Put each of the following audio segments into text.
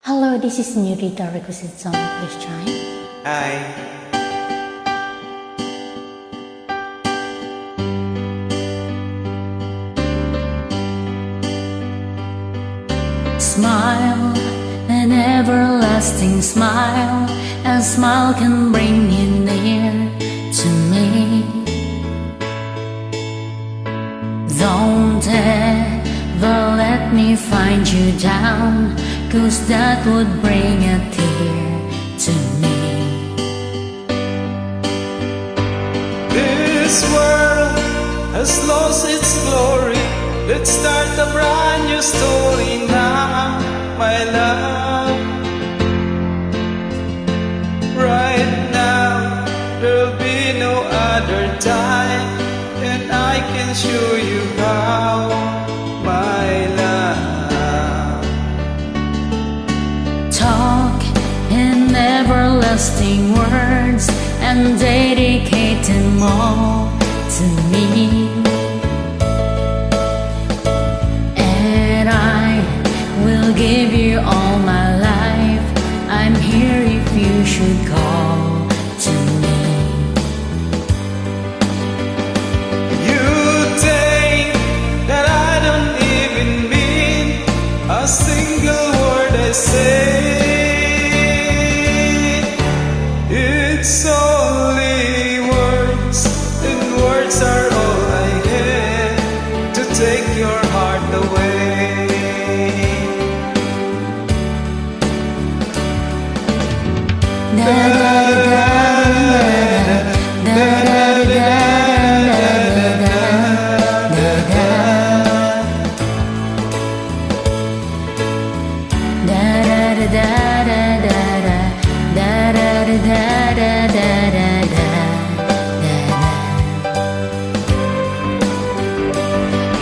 Hello, this is new Rita requested song. Please try. Hi. Smile, an everlasting smile. A smile can bring you near to me. Don't ever let me find you down, 'cause that would bring a tear to me. This world has lost its glory. Let's start a brand new story now, my love. Right now, there'll be no other time, and I can show you how, my love. Talk in everlasting words and dedicate them all to me. And I will give you all my life. I'm here if you should call to me. You think that I don't even mean a single word I say. It's only words, and words are all I have to take your heart away.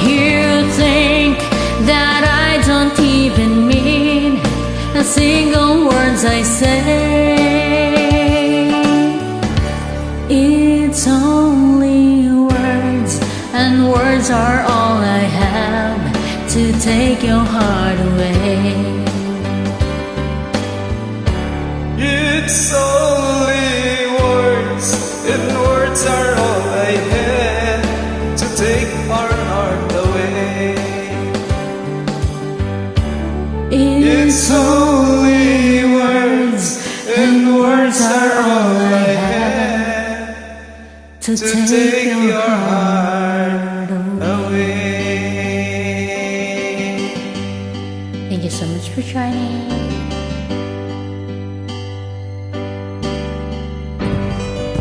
You think that I don't even mean a single words I say. It's only words, and words are all I have to take your heart away. It's only words, and words are all I have to take our heart away. It's only words, and words are all I have to take your heart away. Thank you so much for joining.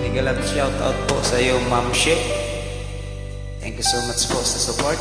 Big love shout out po sa iyo, Ma'am She. Thank you so much po sa support.